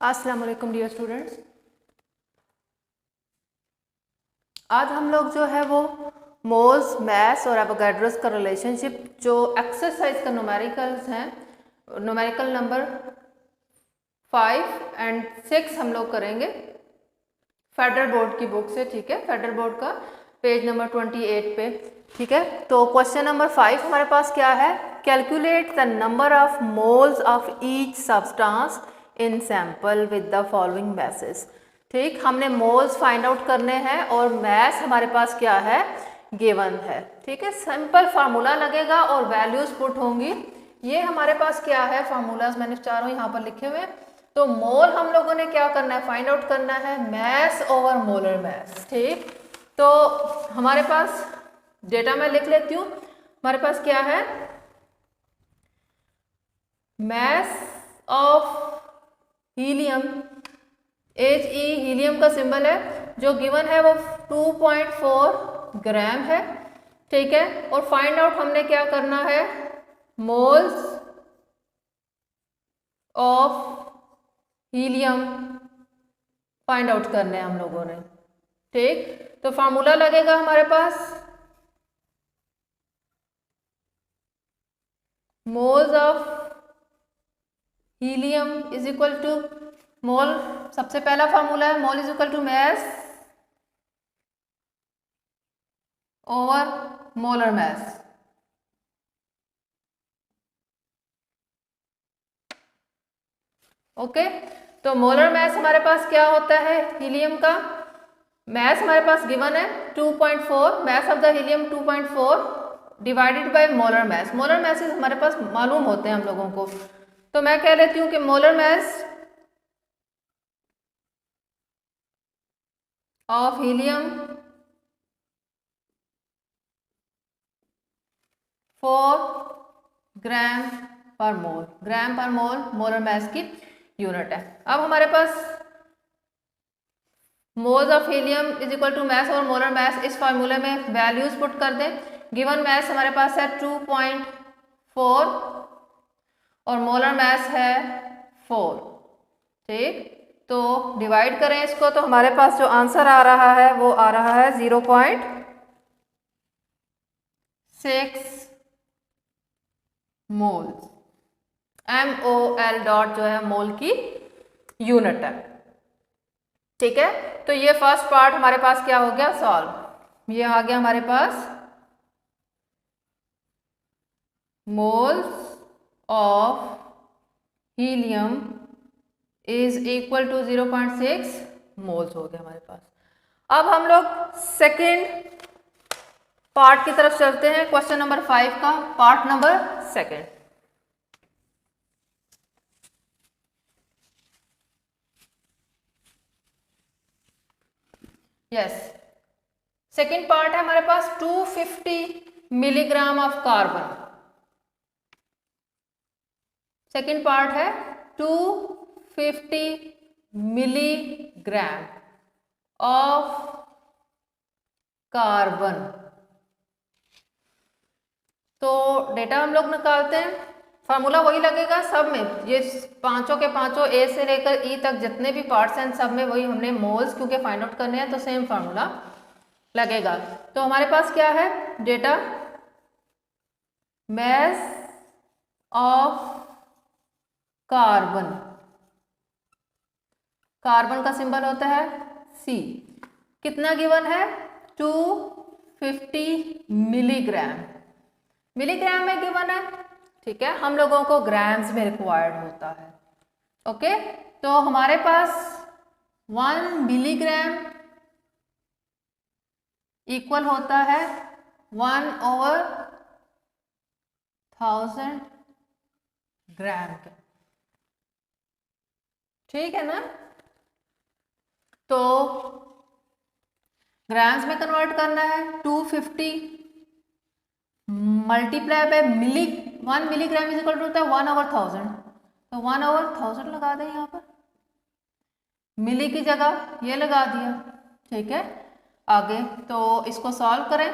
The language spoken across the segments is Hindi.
अस्सलाम वालेकुम डियर स्टूडेंट्स। आज हम लोग जो है वो मोल्स, मास और एवोगाड्रोस का रिलेशनशिप जो एक्सरसाइज का न्यूमेरिकल्स हैं, न्यूमेरिकल नंबर 5 एंड 6 हम लोग करेंगे फेडरल बोर्ड की बुक से। ठीक है, फेडरल बोर्ड का पेज नंबर 28 पे। ठीक है, तो क्वेश्चन नंबर 5 हमारे पास क्या है? Calculate the number of moles of each substance in sample with the following message. ठीक, हमने मोल्स फाइंड आउट करने हैं और मैस हमारे पास क्या है? गिवन है। ठीक है, सिंपल फार्मूला लगेगा और वैल्यूज पुट होंगी। ये हमारे पास क्या है? फार्मूलाज मैंने चारों यहाँ पर लिखे हुए। तो मोल हम लोगों ने क्या करना है? फाइंड आउट करना है मैस ओवर मोलर मैस। ठीक, तो हमारे पास डेटा मैं लिख लेती हूँ। हमारे पास क्या है? Mass of helium, He helium का सिंबल है, जो गिवन है वो 2.4 ग्राम है। ठीक है, और फाइंड आउट हमने क्या करना है? Moles of helium find out करने हैं हम लोगों ने। ठीक, तो फार्मूला लगेगा हमारे पास moles of helium is equal to mole, सबसे पहला फार्मूला है mole is equal to mass over molar mass. Okay, तो मोलर मैस हमारे पास क्या होता है? हीलियम का मैस हमारे पास गिवन है 2.4, mass of the helium 2.4 divided by molar mass. Molar message हमारे पास मालूम होते हैं हम लोगों को, तो मैं कह लेती हूँ कि molar mass of helium 4 gram per mole, gram per mole molar mass की यूनिट है। अब हमारे पास moles of helium is equal to mass और मोलर मैस, इस फार्मूले में वैल्यूज पुट कर दें। गिवन मैस हमारे पास है 2.4 और मोलर मैस है 4। ठीक, तो डिवाइड करें इसको, तो हमारे पास जो आंसर आ रहा है वो आ रहा है 0.6 मोल्स। MOL डॉट जो है मोल की यूनिट है। ठीक है, तो ये फर्स्ट पार्ट हमारे पास क्या हो गया? सॉल्व। ये आ गया हमारे पास moles of helium is equal to 0.6 moles हो गया हमारे पास। अब हम लोग सेकेंड पार्ट की तरफ चलते हैं, क्वेश्चन नंबर 5 का part number 2। Yes, second part है हमारे पास 250 milligram of carbon. Second part है 250 मिलीग्राम ऑफ कार्बन। तो डेटा हम लोग निकालते हैं, फार्मूला वही लगेगा सब में। ये पांचों के पांचों ए से लेकर ई तक जितने भी पार्ट्स हैं सब में वही हमने मोल्स क्योंकि फाइंड आउट करने हैं तो सेम फार्मूला लगेगा। तो हमारे पास क्या है data? Mass of carbon, carbon का सिंबल होता है C। कितना गिवन है? 250 मिलीग्राम, मिलीग्राम में गिवन है। ठीक है, हम लोगों को ग्राम्स में रिक्वायर्ड होता है। ओके, तो हमारे पास 1 मिलीग्राम इक्वल होता है 1/1000 ग्राम के। ठीक है ना? तो ग्राम्स में कन्वर्ट करना है, 250 multiply by milli, 1 milligram is equal to होता है 1/1000, तो 1/1000 लगा दें यहाँ पर, मिली की जगह ये लगा दिया। ठीक है, आगे तो इसको सॉल्व करें।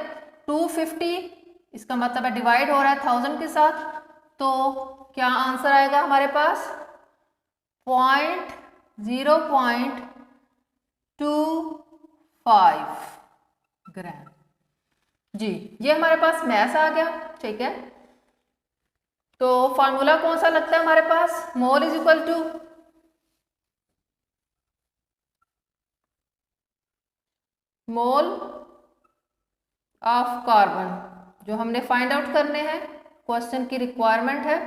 250 इसका मतलब है डिवाइड हो रहा है 1000 के साथ, तो क्या आंसर आएगा हमारे पास? 0.25 ग्राम। जी ये हमारे पास मैस आ गया, ठीक है। तो फार्मूला कौन सा लगता है हमारे पास, mole is equal to mole of carbon, जो हमने फाइंड आउट करने हैं, क्वेश्चन की रिक्वायरमेंट है।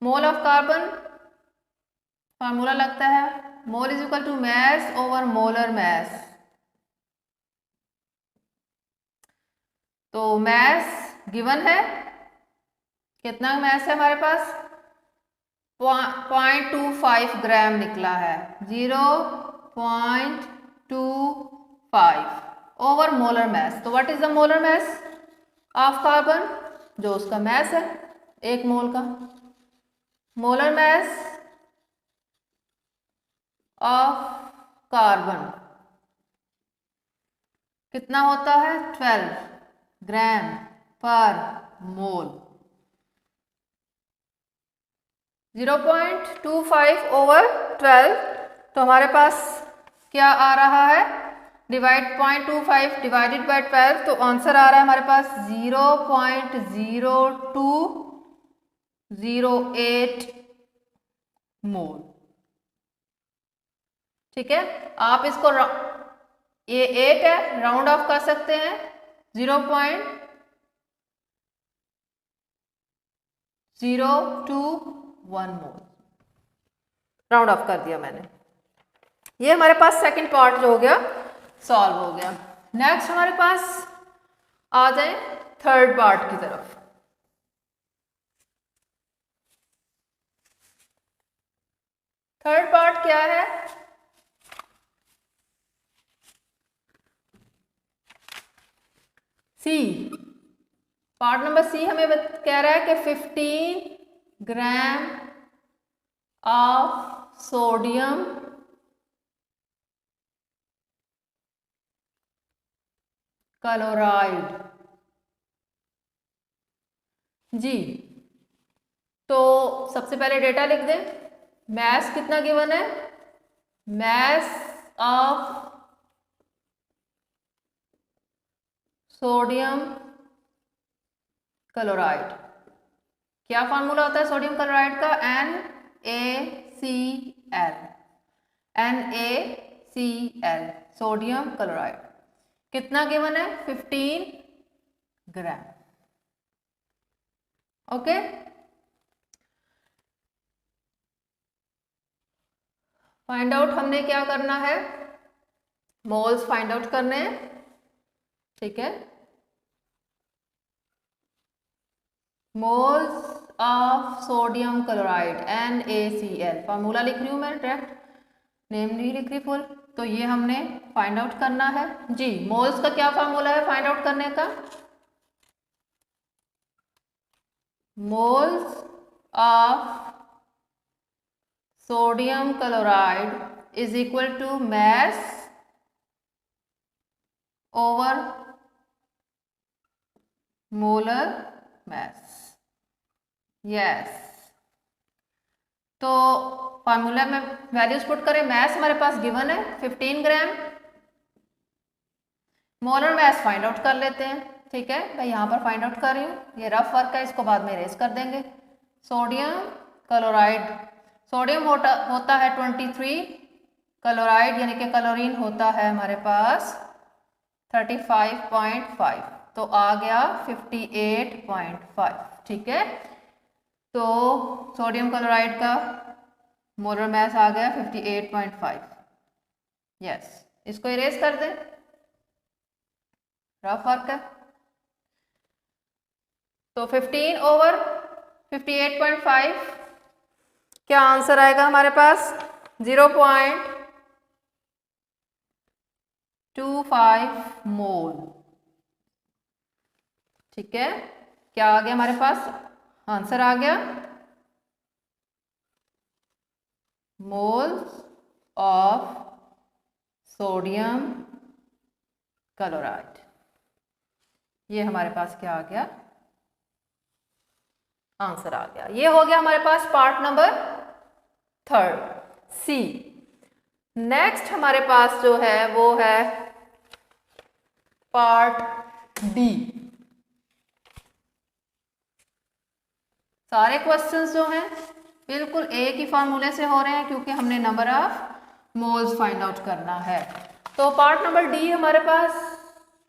मोल ऑफ कार्बन फार्मूला लगता है mole is equal to mass over molar mass. तो मैस गिवन है, कितना मैस है हमारे पास, 0.25 ग्राम निकला है, 0.25 ओवर मोलर मैस। तो what is the molar mass of carbon, जो उसका मैस है एक मोल का। मोलर मैस ऑफ कार्बन कितना होता है, 12 ग्राम पर मोल। 0.25 ओवर 12, तो हमारे पास क्या आ रहा है, डिवाइड 0.25 डिवाइडेड बाय 12, तो आंसर आ रहा है हमारे पास 0.0208 मोल। ठीक है, आप इसको ये 8 है, राउंड ऑफ कर सकते हैं, 0.021 मोल, राउंड ऑफ कर दिया मैंने। ये हमारे पास सेकंड पार्ट जो हो गया सॉल्व हो गया। नेक्स्ट हमारे पास आ जाए थर्ड पार्ट की तरफ। थर्ड पार्ट क्या है, सी। पार्ट नंबर सी हमें कह रहा है कि 15 ग्राम ऑफ सोडियम क्लोराइड। जी तो सबसे पहले डेटा लिख दें, मैस कितना गिवन है, मैस ऑफ सोडियम क्लोराइड। क्या फार्मूला होता है सोडियम क्लोराइड का, NaCl, NaCl सोडियम क्लोराइड। कितना गिवन है, 15 ग्राम। ओके, फाइंड आउट हमने क्या करना है, मोल्स फाइंड आउट करने हैं, ठीक है। Moles of sodium chloride NaCl, formula लिख रही हूँ मैं डायरेक्ट, नेम नहीं लिख रही फुल। तो ये हमने फाइंड आउट करना है। जी मोल्स का क्या फार्मूला है फाइंड आउट करने का, moles of sodium chloride is equal to mass over molar mass. Yes, तो फार्मूला में वैल्यूज पुट करें, मैस हमारे पास गिवन है 15 gram, molar mass find out कर लेते हैं, ठीक है। मैं यहाँ पर फाइंड आउट कर रही हूँ, ये रफ वर्क है, इसको बाद में इरेज कर देंगे। सोडियम क्लोराइड, सोडियम होता है 23, क्लोराइड यानी कि क्लोरीन होता है हमारे पास 35.5, तो आ गया 58.5, ठीक है। तो सोडियम क्लोराइड का मोलर मैस आ गया 58.5। यस, इसको इरेज कर दें, रफ वर्क है। तो 15 ओवर 58.5, क्या आंसर आएगा हमारे पास, 0.25 मोल, ठीक है। क्या आ गया हमारे पास, आंसर आ गया मोल्स ऑफ सोडियम क्लोराइड। ये हमारे पास क्या आ गया, आंसर आ गया। ये हो गया हमारे पास part number third C. Next हमारे पास जो है वो है पार्ट डी। सारे क्वेश्चंस जो हैं बिल्कुल एक ही फार्मूले से हो रहे हैं क्योंकि हमने number of moles find out करना है। तो पार्ट नंबर डी हमारे पास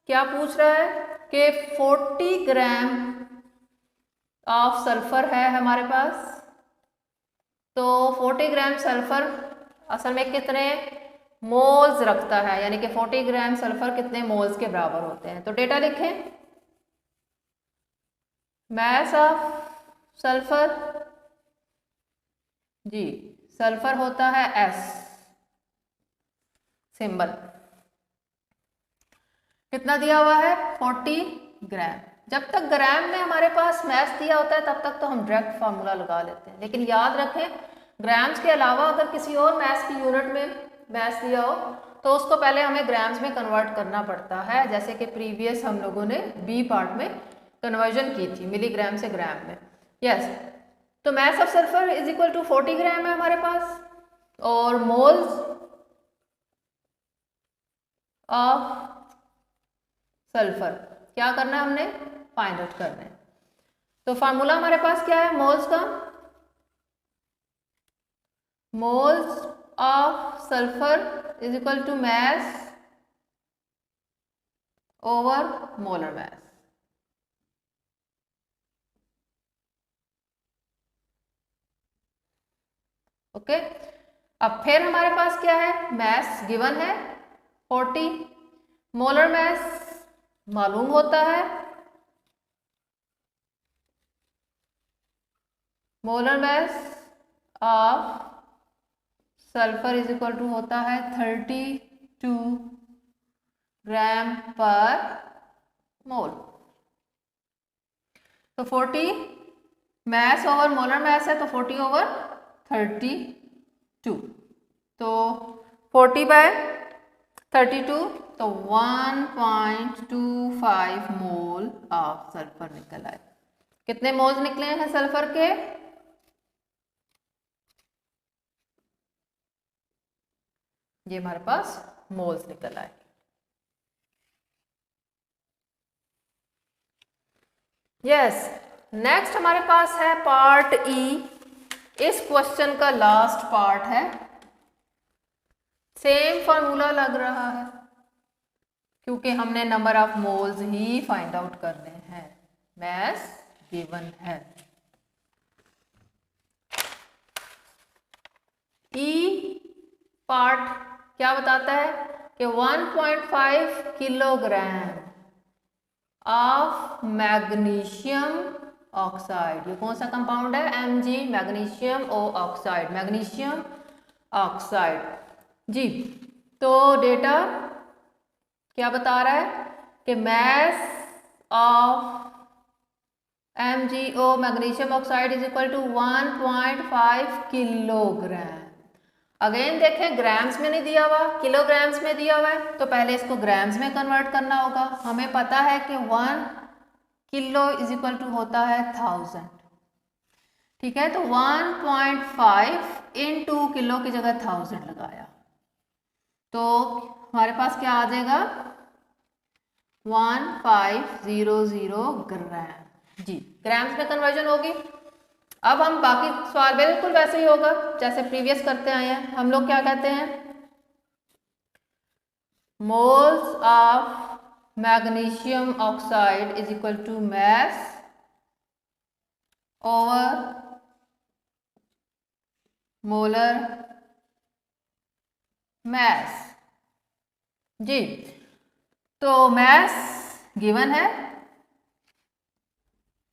क्या पूछ रहा है कि 40 ग्राम ऑफ सल्फर है हमारे पास। तो 40 ग्राम सल्फर असल में कितने मोल्स रखता है, यानी कि 40 ग्राम सल्फर कितने मोल्स के बराबर होते हैं। तो डेटा लिखें, मैस ऑफ सल्फर, जी सल्फर होता है एस सिंबल, कितना दिया हुआ है 40 ग्राम। जब तक ग्राम में हमारे पास मैस दिया होता है तब तक तो हम डायरेक्ट फार्मूला लगा लेते हैं, लेकिन याद रखें ग्राम्स के अलावा अगर किसी और मैस की यूनिट में मैस दिया हो तो उसको पहले हमें ग्राम्स में कन्वर्ट करना पड़ता है, जैसे कि प्रीवियस हम लोगों ने बी पार्ट में कन्वर्जन की थी मिलीग्राम से ग्राम में। यस, तो mass of sulphur is equal to 40 gram है हमारे पास, और मोल्स ऑफ सल्फर क्या करना है हमने फाइंड आउट करना है। तो फार्मूला हमारे पास क्या है मोल्स का, moles of sulphur is equal to mass over molar mass. Okay, अब फिर हमारे पास क्या है मैस गिवन है 40, मोलर मैस मालूम होता है, molar mass of sulphur is equal to होता है 32 ग्राम पर मोल। तो 40 मैस ओवर मोलर मैस है तो 40 ओवर 32, तो 40 बाय 32 तो 1.25 मोल ऑफ सल्फर निकल आए। कितने मोल्स निकले हैं सल्फर के, ये हमारे पास मोल्स निकल आए। यस, नेक्स्ट हमारे पास है पार्ट ई। इस क्वेश्चन का लास्ट पार्ट है, सेम फार्मूला लग रहा है क्योंकि हमने number of moles he find out करने हैं, मैस गिवन है। ई पार्ट क्या बताता है कि 1.5 किलोग्राम ऑफ मैग्नीशियम ऑक्साइड, ये कौन सा कंपाउंड है Mg magnesium O oxide, magnesium oxide जी। तो डेटा क्या बता रहा है कि mass of MgO magnesium oxide is equal to 1.5 kilogram. Again देखें ग्राम्स में नहीं दिया हुआ, किलोग्राम्स में दिया हुआ है, तो पहले इसको ग्राम्स में कन्वर्ट करना होगा। हमें पता है कि 1 किलो इज इक्वल टू होता है 1000, ठीक है। तो 1.5 इंटू किलो की जगह 1000 लगाया तो हमारे पास क्या आ जाएगा 1500 ग्राम जी, ग्राम्स में कन्वर्जन होगी। अब हम बाकी सवाल बिल्कुल वैसे ही होगा जैसे प्रीवियस करते आए हैं। हम लोग क्या कहते हैं moles of magnesium oxide is equal to mass over molar mass जी। तो मैस गिवन है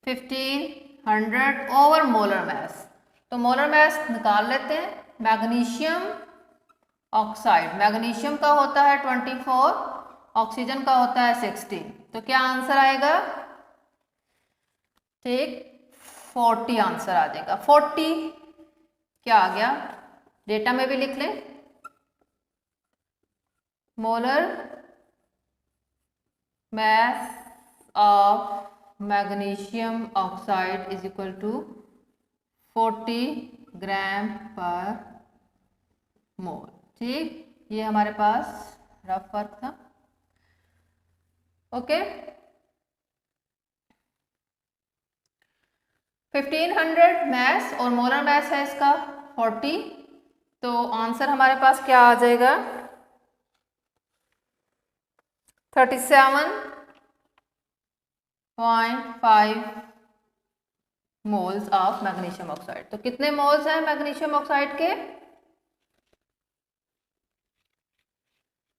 1500 ओवर मोलर मैस, तो मोलर मैस निकाल लेते हैं। मैग्नीशियम ऑक्साइड, मैग्नीशियम का होता है 24, ऑक्सीजन का होता है 16, तो क्या आंसर आएगा ठीक 40 आंसर आ जाएगा। 40 क्या आ गया, डेटा में भी लिख लें molar mass of magnesium oxide is equal to 40 gram per mole, ठीक, ये हमारे पास रफ वर्क था। ओके, 1500 मास और मोलर मास है इसका 40, तो आंसर हमारे पास क्या आ जाएगा 37.5 मोल्स ऑफ मैग्नीशियम ऑक्साइड। तो कितने मोल्स हैं मैग्नीशियम ऑक्साइड के?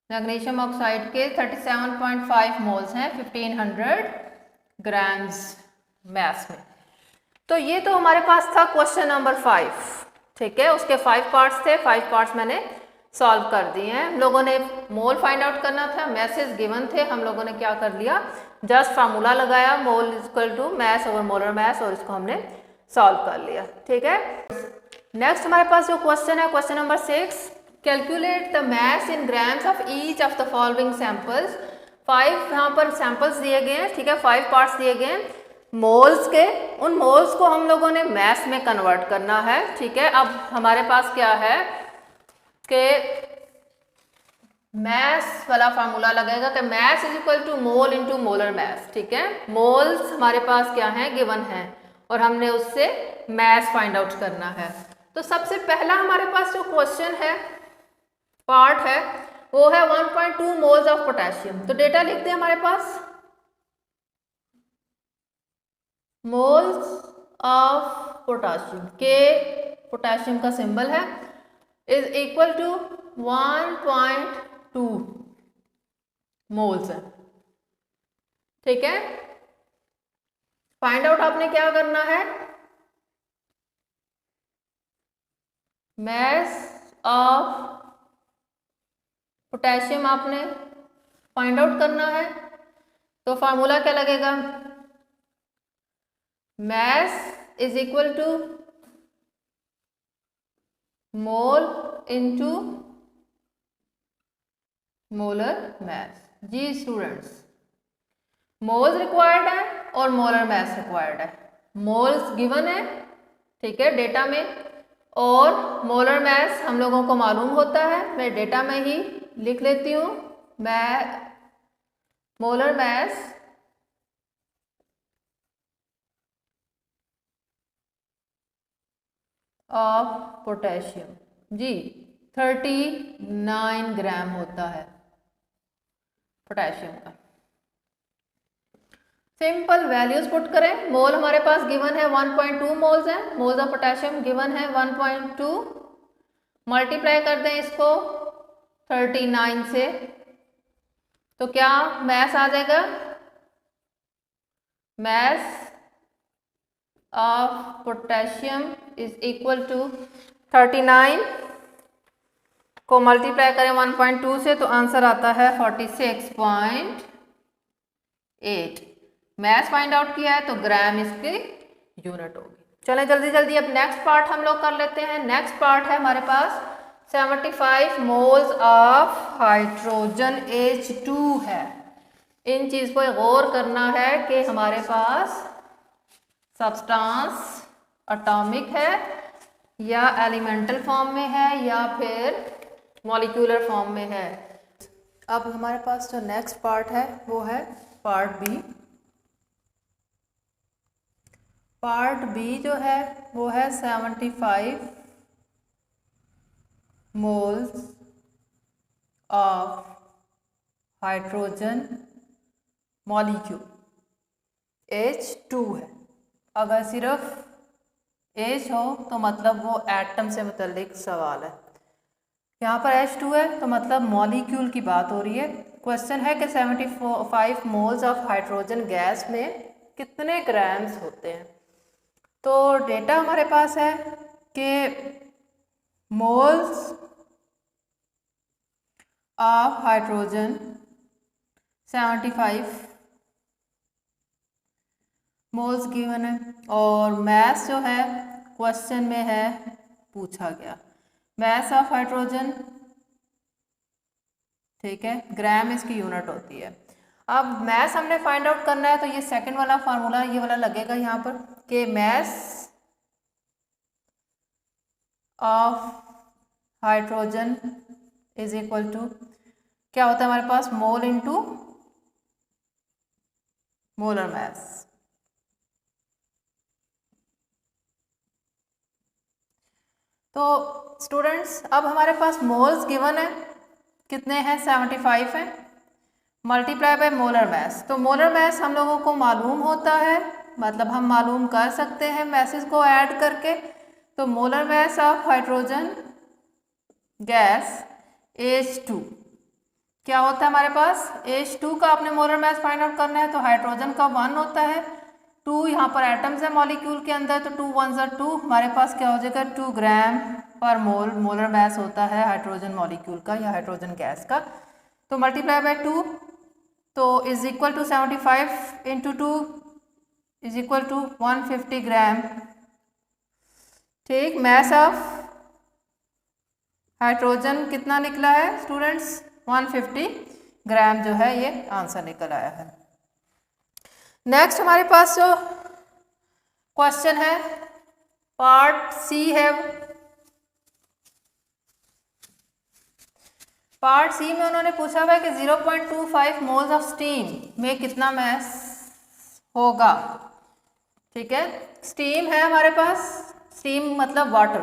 मैग्नीशियम ऑक्साइड के 37.5 मोल्स हैं 1500 ग्राम्स मास में। तो ये तो हमारे पास था क्वेश्चन नंबर 5, ठीक है। उसके 5 पार्ट्स थे, 5 पार्ट्स मैंने सॉल्व कर दिए हैं। हम लोगों ने मोल फाइंड आउट करना था, मैसेज गिवन थे, हम लोगों ने क्या कर लिया, जस्ट फार्मूला लगाया mole equal to mass over molar mass, और इसको हमने सॉल्व कर लिया, ठीक है। नेक्स्ट हमारे पास जो क्वेश्चन है, question number 6, calculate the mass in grams of each of the following samples. 5 यहाँ पर सैंपल्स दिए गए हैं, ठीक है, 5 पार्ट्स दिए गए हैं मोल्स के। उन मोल्स को हम लोगों ने मैस में कन्वर्ट करना है, ठीक है। अब हमारे पास क्या है कि मैस वाला फार्मूला लगेगा कि mass is equal to mole into molar mass, ठीक है। मोल्स हमारे पास क्या है, गिवन है, और हमने उससे मैस फाइंड आउट करना है। तो सबसे पहला हमारे पास जो क्वेश्चन है, पार्ट है, वो है 1.2 मोल्स ऑफ पोटेशियम। तो डेटा लिखते हैं हमारे पास, moles of potassium, K potassium का सिंबल है, इज इक्वल टू 1.2 मोल्स है, ठीक है। फाइंड आउट आपने क्या करना है, मैस ऑफ पोटेशियम आपने फाइंड आउट करना है। तो फार्मूला क्या लगेगा, mass is equal to mole into molar mass. जी स्टूडेंट्स, मोल्स रिक्वायर्ड है और मोलर मैस रिक्वायर्ड है। मोल्स गिवन है, ठीक है, डेटा में, और मोलर मैस हम लोगों को मालूम होता है। मैं डेटा में ही लिख लेती हूँ, मैं मोलर मैस ऑफ पोटेशियम जी 39 ग्राम होता है पोटेशियम का। सिंपल वैल्यूज पुट करें, मोल हमारे पास गिवन है 1.2 मोल्स है, मोल्स ऑफ पोटेशियम गिवन है 1.2, मल्टीप्लाई कर दें इसको 39 से, तो क्या मैस आ जाएगा, mass of potassium is equal to 39 को मल्टीप्लाई करें 1.2 से, तो आंसर आता है 46.8। मैस फाइंड आउट किया है तो ग्राम इसकी यूनिट होगी। चलें जल्दी जल्दी अब नेक्स्ट पार्ट हम लोग कर लेते हैं। नेक्स्ट पार्ट है हमारे पास 75 मोल्स ऑफ हाइड्रोजन H2 है। इन चीज़ पर गौर करना है कि हमारे पास सब्सटेंस एटॉमिक है या एलिमेंटल फॉर्म में है या फिर मॉलिक्यूलर फॉर्म में है। अब हमारे पास जो नेक्स्ट पार्ट है वो है पार्ट बी। पार्ट बी जो है वो है 75 moles of hydrogen molecule H2 है। अगर सिर्फ H हो तो मतलब वो एटम से मुतल्लिक सवाल है। यहाँ पर H2 है तो मतलब मॉलिक्यूल की बात हो रही है। क्वेश्चन है कि 75 मोल्स ऑफ हाइड्रोजन गैस में कितने ग्राम्स होते हैं। तो डेटा हमारे पास है कि moles of hydrogen 75 moles given है और मैस जो है क्वेश्चन में है पूछा गया मैस ऑफ हाइड्रोजन, ठीक है, ग्राम इसकी यूनिट होती है। अब मैस हमने फाइंड आउट करना है तो ये सेकंड वाला फार्मूला ये वाला लगेगा यहाँ पर कि mass of hydrogen is equal to क्या होता है हमारे पास, मोल इंटू मोलर मास। तो स्टूडेंट्स अब हमारे पास मोल्स गिवन है, कितने हैं, 75 है, मल्टीप्लाई बाय मोलर मास। तो मोलर मास हम लोगों को मालूम होता है, मतलब हम मालूम कर सकते हैं मैसेज को ऐड करके। तो molar mass of hydrogen gas H2 क्या होता है हमारे पास, H2 का आपने मोलर मास फाइंड आउट करना है। तो हाइड्रोजन का 1 होता है, 2 यहाँ पर एटम्स है मॉलिक्यूल के अंदर, तो 2 1 ज़ा 2, हमारे पास क्या हो जाएगा 2 ग्राम पर मोल मोलर मास होता है हाइड्रोजन मॉलिक्यूल का या हाइड्रोजन गैस का। तो मल्टीप्लाई बाय 2, तो is equal to 75 into 2 is equal to 150 gram. ठीक, मास ऑफ हाइड्रोजन कितना निकला है स्टूडेंट्स, 150 ग्राम जो है ये आंसर निकल आया है। नेक्स्ट हमारे पास जो क्वेश्चन है पार्ट सी है, पार्ट सी में उन्होंने पूछा हुआ है कि 0.25 मोल्स ऑफ स्टीम में कितना मास होगा। ठीक है, स्टीम है हमारे पास, स्टीम मतलब वाटर,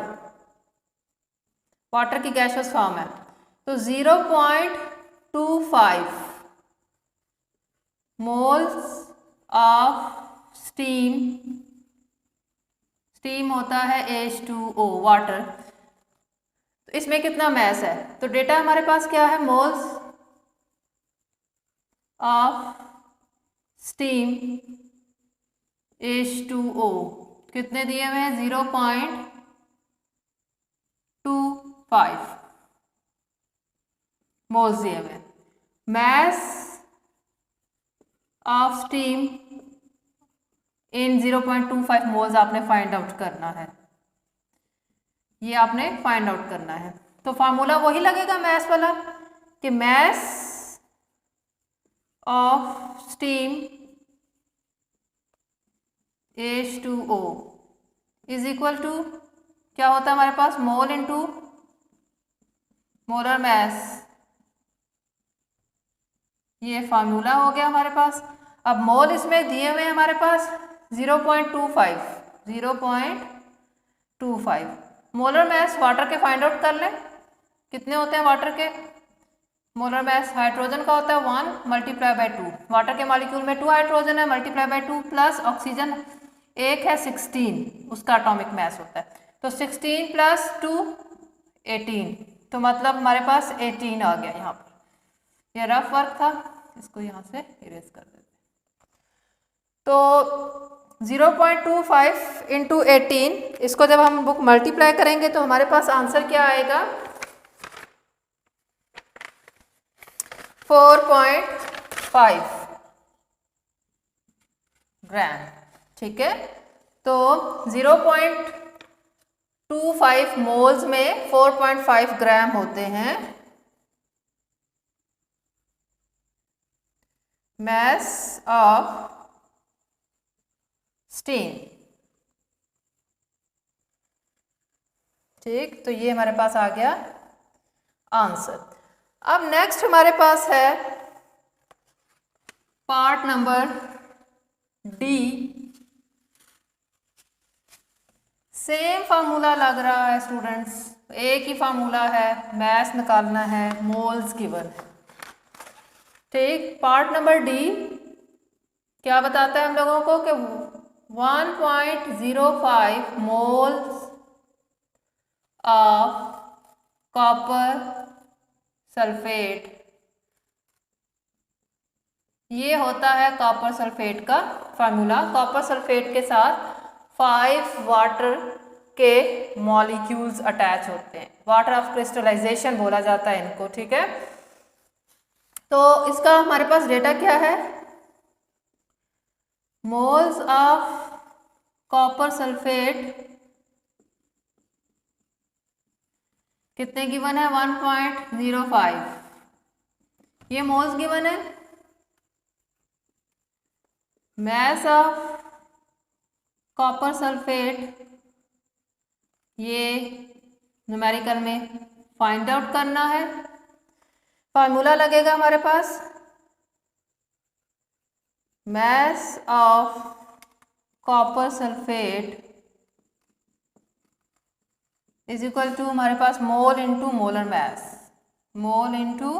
वाटर की गैसियस फॉर्म है। तो 0.25 मोल्स ऑफ स्टीम, स्टीम होता है H2O वाटर, तो इसमें कितना मास है। तो डेटा हमारे पास क्या है, मोल्स ऑफ स्टीम H2O कितने दिए हुए हैं, 0.25 मोल्स दिए हुए हैं। मास ऑफ स्टीम इन 0.25 मोल्स आपने फाइंड आउट करना है, ये आपने फाइंड आउट करना है। तो फार्मूला वही लगेगा मास वाला कि mass of steam H2O is equal to क्या होता है हमारे पास, मोल इंटू मोलर मास, ये फार्मूला हो गया हमारे पास। अब मोल इसमें दिए हुए हैं हमारे पास 0.25 मोलर मास वाटर के फाइंड आउट कर लें, कितने होते हैं वाटर के मोलर मास, हाइड्रोजन का होता है 1 मल्टीप्लाई बाय 2, वाटर के मॉलिक्यूल में 2 हाइड्रोजन है, मल्टीप्लाई बाय 2 प्लस ऑक्सीजन एक है 16, उसका एटॉमिक मास होता है। तो 16 प्लस 2 18, तो मतलब हमारे पास 18 आ गया यहाँ पर। यह रफ वर्क था, इसको यहाँ से इरेज कर देते। तो 0.25 इंटू 18, इसको जब हम बुक मल्टीप्लाई करेंगे तो हमारे पास आंसर क्या आएगा, 4.5 ग्राम। ठीक है, तो 0.25 मोल्स में 4.5 ग्राम होते हैं मास ऑफ स्टीम। ठीक, तो ये हमारे पास आ गया आंसर। अब नेक्स्ट हमारे पास है part number D. Same formula लग रहा है स्टूडेंट्स, एक ही फार्मूला है, मास निकालना है, मोल्स गिवन है। ठीक, पार्ट नंबर डी क्या बताता है हम लोगों को कि 1.05 मोल्स ऑफ कॉपर सल्फेट, ये होता है कॉपर सल्फेट का फार्मूला। कॉपर सल्फेट के साथ 5 वाटर के मॉलिक्यूल्स अटैच होते हैं, वाटर ऑफ क्रिस्टलाइजेशन बोला जाता है इनको। ठीक है, तो इसका हमारे पास डेटा क्या है, मोल्स ऑफ कॉपर सल्फेट कितने गिवन है, 1.05, ये मोल्स गिवन है। मास ऑफ कॉपर सल्फेट ये न्यूमेरिकल में फाइंड आउट करना है। फार्मूला लगेगा हमारे पास mass of copper sulfate is equal to हमारे पास mole into molar mass, mole into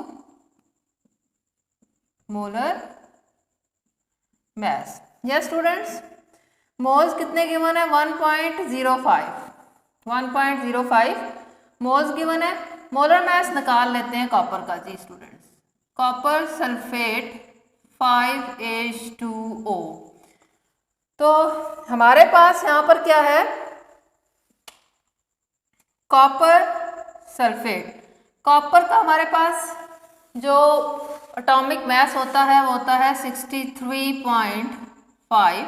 molar mass. Yes students, moles कितने गिवन है? 1.05, 1.05 मोल्स गिवन है। मोलर मैस निकाल लेते हैं कॉपर का जी स्टूडेंट्स। Copper sulphate 5H2O। तो हमारे पास यहाँ पर क्या है? Copper sulphate. कॉपर का हमारे पास जो एटॉमिक मैस होता है वो होता है 63.5,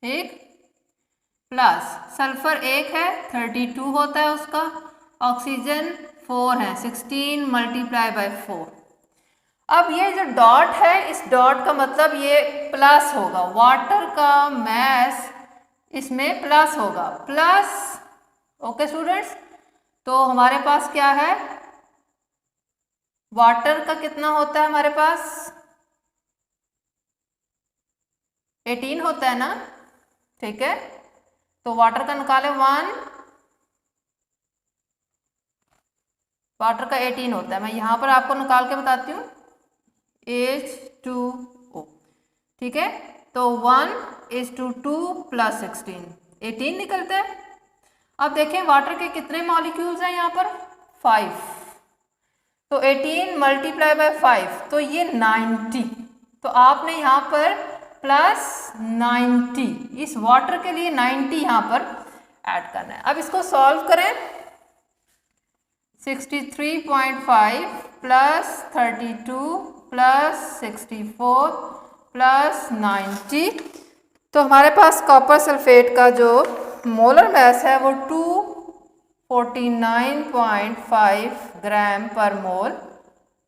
ठीक, प्लस सल्फर 1 है 32 होता है उसका, ऑक्सीजन 4 है 16 मल्टीप्लाई बाय 4। अब ये जो डॉट है, इस डॉट का मतलब ये प्लस होगा, वाटर का मैस इसमें प्लस होगा, प्लस। ओके स्टूडेंट्स, तो हमारे पास क्या है? वाटर का कितना होता है हमारे पास? 18 होता है ना, ठीक है। तो वाटर का निकाले 1, वाटर का 18 होता है। मैं यहाँ पर आपको निकाल के बताती हूँ, H2O, ठीक है। तो 1:2 प्लस 16, 18 निकलता है। अब देखें वाटर के कितने मॉलिक्यूल्स हैं यहाँ पर? 5। तो 18 मल्टीप्लाई बाय 5 तो ये 90। तो आपने यहाँ पर प्लस 90, इस वाटर के लिए 90 यहाँ पर ऐड करना है। अब इसको सॉल्व करें, 63.5 प्लस 32 प्लस 64 प्लस 90, तो हमारे पास कॉपर सल्फेट का जो मोलर मैस है वो 249.5 ग्राम पर मोल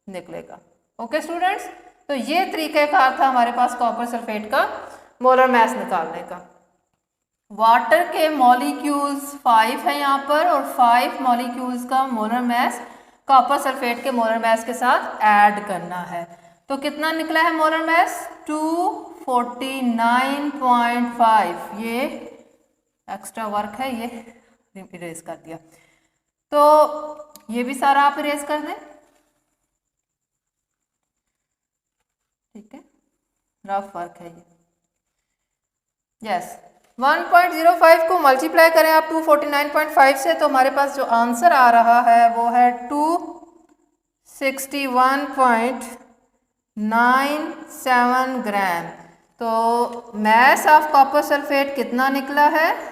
निकलेगा। ओके स्टूडेंट्स, तो ये तरीक़ाकार था हमारे पास कॉपर सल्फेट का मोलर मैस निकालने का। वाटर के मॉलिक्यूल्स 5 है यहाँ पर, और 5 मॉलिक्यूल्स का मोलर मैस कॉपर सल्फेट के मोलर मैस के साथ ऐड करना है। तो कितना निकला है मोलर मैस? 249.5। ये एक्स्ट्रा वर्क है, ये इरेज कर दिया। तो ये भी सारा आप इरेज कर दें, ठीक है, रफ वर्क है ये। यस, 1.05 को मल्टीप्लाई करें आप 249.5 से, तो हमारे पास जो आंसर आ रहा है वो है 261.97 ग्राम। तो मैस ऑफ कॉपर सल्फेट कितना निकला है?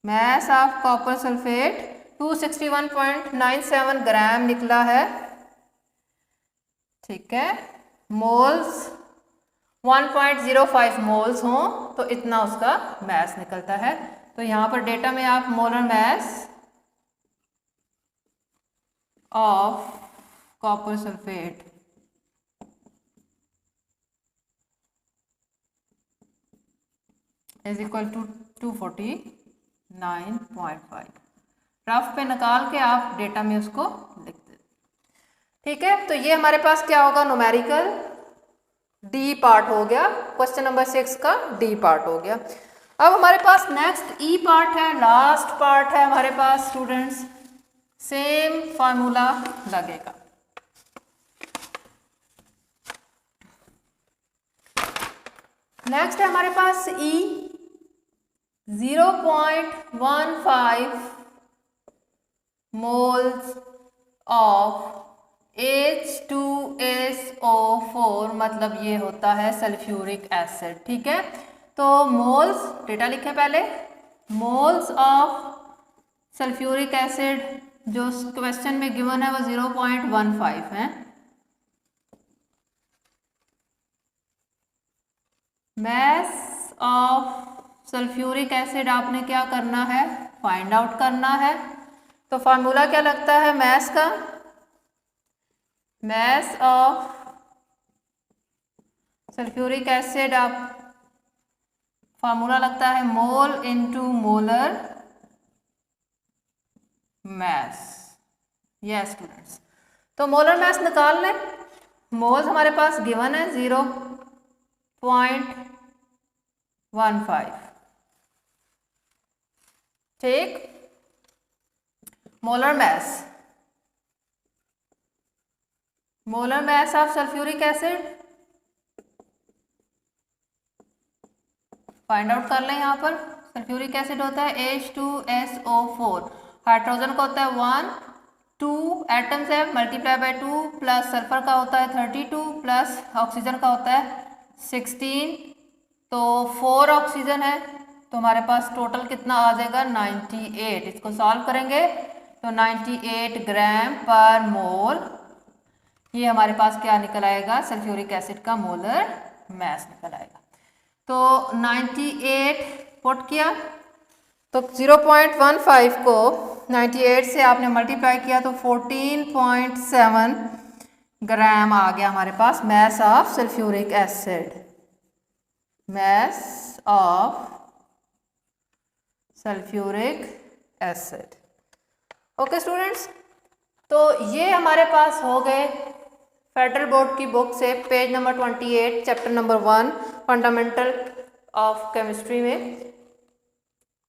मैस ऑफ कॉपर सल्फेट 261.97 ग्राम निकला है, ठीक है। मोल्स 1.05 मोल्स हों तो इतना उसका मैस निकलता है। तो यहाँ पर डेटा में आप molar mass of copper sulphate is equal to 249.5 rough पे निकाल के आप डेटा में उसको लिख दें, ठीक है। तो ये हमारे पास क्या होगा? न्यूमेरिकल डी पार्ट हो गया, क्वेश्चन नंबर 6 का डी पार्ट हो गया। अब हमारे पास नेक्स्ट ई पार्ट है, लास्ट पार्ट है हमारे पास स्टूडेंट्स। सेम फार्मूला लगेगा। नेक्स्ट है हमारे पास ई 0.15 मोल्स ऑफ H2SO4, मतलब ये होता है सल्फ्यूरिक एसिड, ठीक है। तो मोल्स, डेटा लिखे पहले, मोल्स ऑफ सल्फ्यूरिक एसिड जो क्वेश्चन में गिवन है वो 0.15 है। मैस ऑफ सल्फ्यूरिक एसिड आपने क्या करना है? फाइंड आउट करना है। तो फार्मूला क्या लगता है मैस का? मैस ऑफ सल्फ्यूरिक एसिड आप फार्मूला लगता है mole into molar mass. Yes students, तो मोलर मैस निकाल लें। मोल्स हमारे पास गिवन है 0.15। ठीक, molar mass of sulphuric acid find out कर लें। यहाँ पर सल्फ्यूरिक एसिड होता है H2SO4, हाइड्रोजन का होता है 1, 2 एटम्स है मल्टीप्लाई बाय 2, प्लस सल्फर का होता है 32, प्लस ऑक्सीजन का होता है 16, तो 4 ऑक्सीजन है, तो हमारे पास टोटल कितना आ जाएगा 98। इसको सॉल्व करेंगे तो 98 ग्राम पर मोल, ये हमारे पास क्या निकल आएगा, सल्फ्यूरिक एसिड का मोलर मैस निकल आएगा। तो 98 पुट किया तो 0.15 को 98 से आपने मल्टीप्लाई किया तो 14.7 ग्राम आ गया हमारे पास mass of sulphuric acid, mass of sulphuric acid. Okay students, तो ये हमारे पास हो गए फेडरल बोर्ड की बुक से page number 28 chapter number 1 fundamental of chemistry में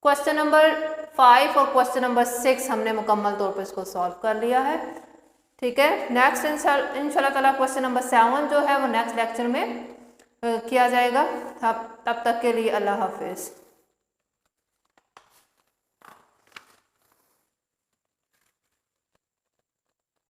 क्वेश्चन नंबर 5 और क्वेश्चन नंबर 6 हमने मुकम्मल तौर पर इसको सॉल्व कर लिया है। ठीक है, नेक्स्ट इंशाल्लाह ताला क्वेश्चन नंबर 7 जो है वो नेक्स्ट लेक्चर में किया जाएगा। तब तक के लिए अल्लाह हाफिज़।